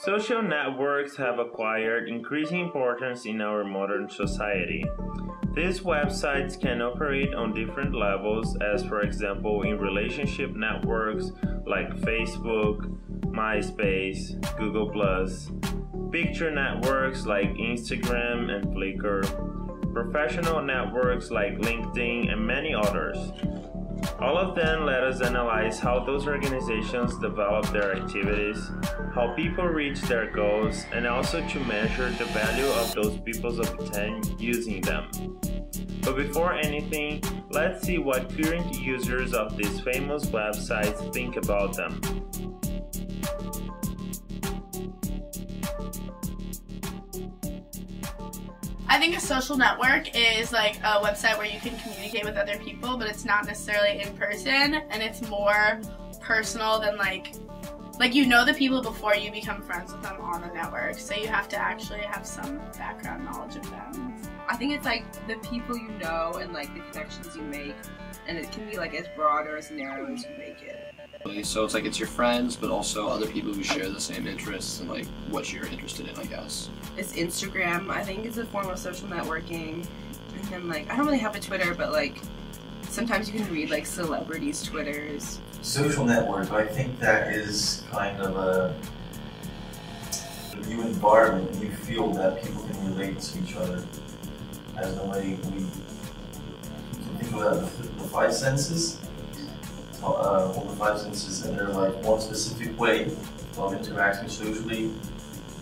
Social networks have acquired increasing importance in our modern society. These websites can operate on different levels, as for example in relationship networks like Facebook, MySpace, Google+, picture networks like Instagram and Flickr, professional networks like LinkedIn, and many others. All of them let us analyze how those organizations develop their activities, how people reach their goals, and also to measure the value of those people's obtain using them. But before anything, let's see what current users of these famous websites think about them. I think a social network is like a website where you can communicate with other people, but it's not necessarily in person, and it's more personal than like you know the people before you become friends with them on the network, so you have to actually have some background knowledge of them. I think it's like the people you know and like the connections you make, and it can be like as broad or as narrow as you make it. So it's like it's your friends, but also other people who share the same interests and like what you're interested in, I guess. It's Instagram. I think it's a form of social networking. And then like, I don't really have a Twitter, but like sometimes you can read like celebrities' Twitters. Social network, I think that is kind of a new environment. You feel that people can relate to each other as the way we can think about the five senses. All the five senses, and they're like one specific way of interacting socially.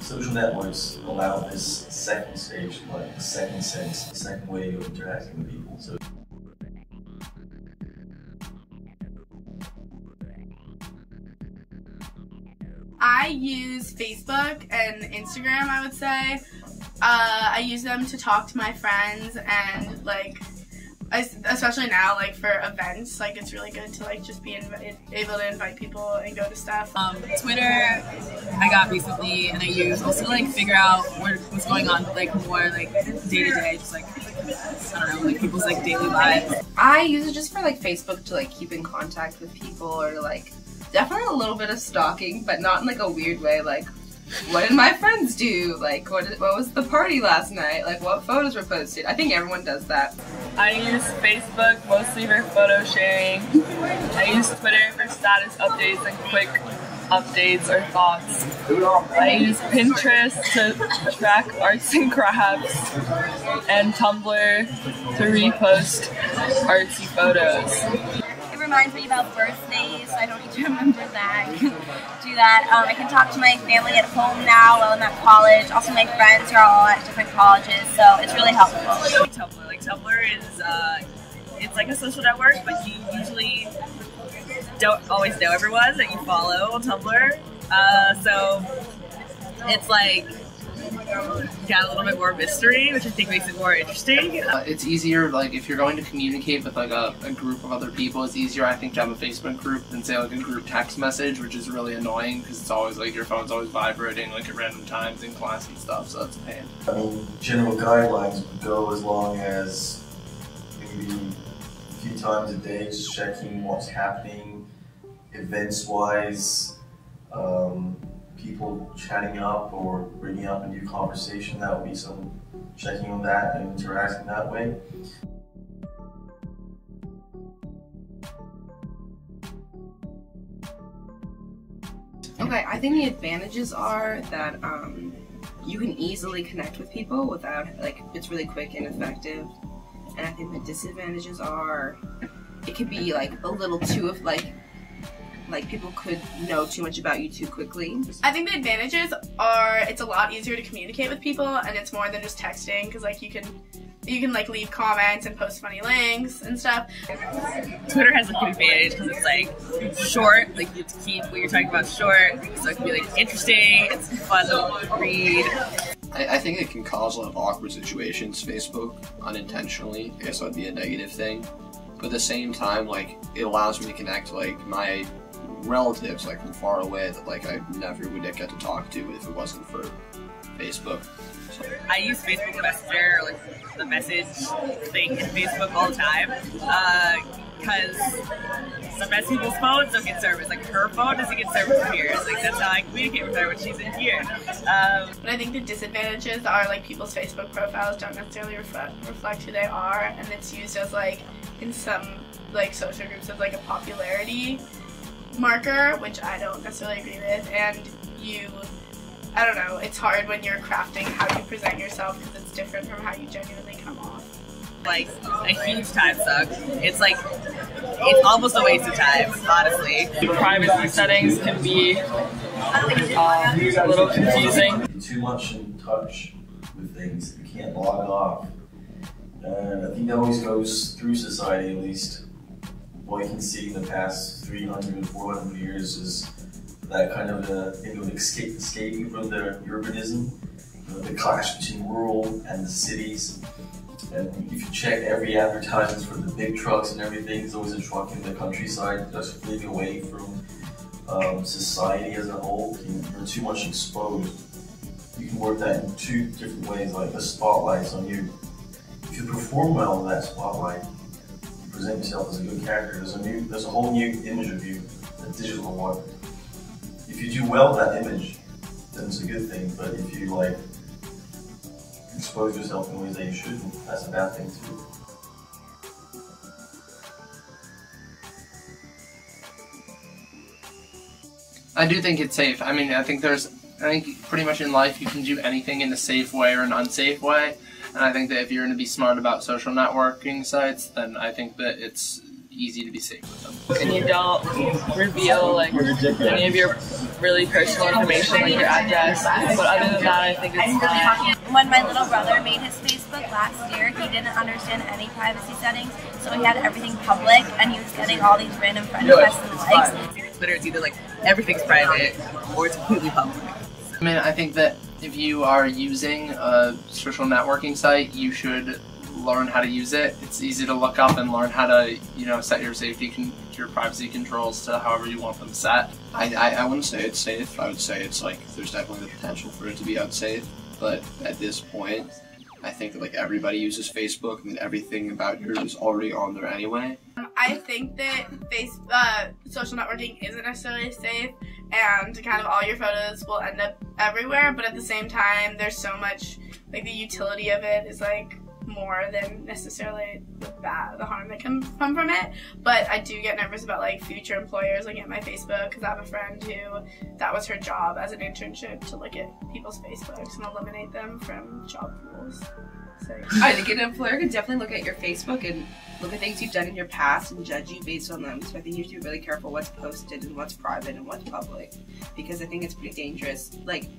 Social networks allow this second stage, like the second sense, the second way of interacting with people. So I use Facebook and Instagram, I would say. I use them to talk to my friends, and like especially now, like for events, like it's really good to like just be able to invite people and go to stuff. Twitter, I got recently, and I use also to like figure out what's going on, like more like day to day, just like I don't know, like people's like daily lives. I use it just for like Facebook to like keep in contact with people, or like definitely a little bit of stalking, but not in like a weird way. Like, what did my friends do? Like, what was the party last night? Like, what photos were posted? I think everyone does that. I use Facebook mostly for photo sharing. I use Twitter for status updates and quick updates or thoughts. I use Pinterest to track arts and crafts, and Tumblr to repost artsy photos. It reminds me about birthdays. I don't need to remember that. I can do that. I can talk to my family at home now while I'm at college. Also, my friends are all at different colleges, so it's really helpful. Tumblr is it's like a social network, but you usually don't always know everyone that you follow on Tumblr. So it's like got a little bit more mystery, which I think makes it more interesting. It's easier, like if you're going to communicate with like a group of other people, it's easier I think to have a Facebook group than say like a group text message, which is really annoying because it's always like your phone's always vibrating like at random times in class and stuff, so that's a pain. I mean, general guidelines would go as long as maybe a few times a day, just checking what's happening events-wise, people chatting up or bringing up a new conversation. That would be some checking on that and interacting that way. Okay, I think the advantages are that you can easily connect with people without, like, it's really quick and effective. And I think the disadvantages are it could be like a little too of like people could know too much about you too quickly. I think the advantages are it's a lot easier to communicate with people, and it's more than just texting, because like you can like leave comments and post funny links and stuff. Twitter has like an advantage because it's like short, like you have to keep what you're talking about short, so it can be like interesting, it's fun to read. I think it can cause a lot of awkward situations, Facebook, unintentionally. I guess that would be a negative thing. But at the same time, like, it allows me to connect, like, my relatives, like, from far away that, like, I never would get to talk to if it wasn't for Facebook. So. I use Facebook Messenger, like, the message thing in Facebook all the time, because sometimes rest people's phones don't get service. Like her phone doesn't get service from here. Like that's how I communicate with her when she's in here. But I think the disadvantages are like people's Facebook profiles don't necessarily reflect who they are, and it's used as like in some like social groups as like a popularity marker, which I don't necessarily agree with. And I don't know, it's hard when you're crafting how you present yourself because it's different from how you genuinely come off. Like a huge time suck. It's like, it's almost a waste of time, honestly. Privacy settings can be a little confusing. Too much in touch with things, you can't log off. And I think that always goes through society, at least. What you can see in the past 300, 400 years is that kind of escaping from the urbanism, the clash between rural and the cities. And if you check every advertisement for the big trucks and everything, there's always a truck in the countryside just fleeing away from society as a whole. You're too much exposed. You can work that in two different ways, like the spotlight's on you. If you perform well in that spotlight, you present yourself as a good character, there's a whole new image of you, a digital one. If you do well with that image, then it's a good thing, but if you like expose yourself in ways that you shouldn't, that's a bad thing too. I do think it's safe. I mean, I think pretty much in life you can do anything in a safe way or an unsafe way. And I think that if you're going to be smart about social networking sites, then I think that it's easy to be safe with them. And you don't reveal like any of your really personal information, like your address. But other than that, I think it's fine. When my little brother made his Facebook last year, he didn't understand any privacy settings, so he had everything public, and he was getting all these random friend requests and likes. Literally, it's either like everything's private or it's completely public. I mean, I think that if you are using a social networking site, you should learn how to use it. It's easy to look up and learn how to, set your privacy controls to however you want them set. I wouldn't say it's safe. I would say it's like there's definitely the potential for it to be unsafe. But at this point, I think that like everybody uses Facebook and everything about yours is already on there anyway. I think that social networking isn't necessarily safe, and kind of all your photos will end up everywhere, but at the same time there's so much, like the utility of it is like more than necessarily the harm that can come from it. But I do get nervous about like future employers looking at my Facebook, because I have a friend who that was her job as an internship, to look at people's Facebooks and eliminate them from job pools. So I think an employer can definitely look at your Facebook and look at things you've done in your past and judge you based on them. So I think you have to be really careful what's posted and what's private and what's public, because I think it's pretty dangerous. Like,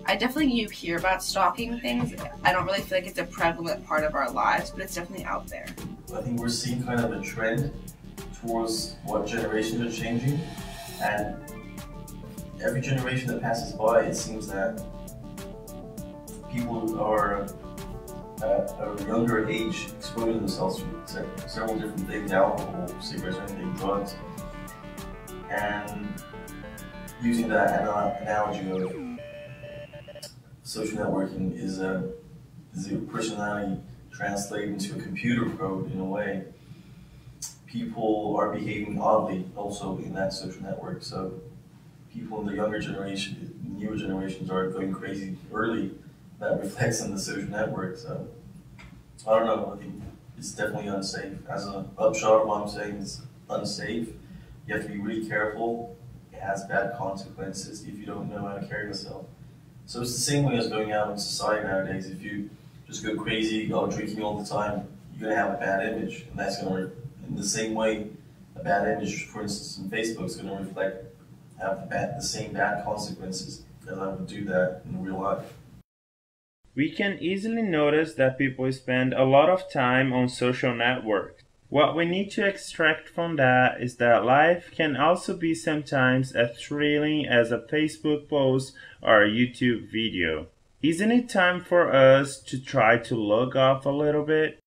I definitely hear about stalking things. I don't really feel like it's a prevalent part of our lives, but it's definitely out there. I think we're seeing kind of a trend towards what generations are changing, and every generation that passes by, it seems that people are at a younger age exposing themselves to several different things, alcohol, cigarettes, anything, drugs, and using that analogy of social networking is a personality translated into a computer code in a way. People are behaving oddly also in that social network, so people in the younger generation, newer generations are going crazy early. That reflects on the social network, so I don't know, I think it's definitely unsafe. As an upshot of what I'm saying, it's unsafe. You have to be really careful. It has bad consequences if you don't know how to carry yourself. So it's the same way as going out in society nowadays. If you just go crazy, drinking all the time, you're going to have a bad image. And that's going to, in the same way, a bad image, for instance, in Facebook is going to have the same bad consequences as I would do that in real life. We can easily notice that people spend a lot of time on social networks. What we need to extract from that is that life can also be sometimes as thrilling as a Facebook post or a YouTube video. Isn't it time for us to try to log off a little bit?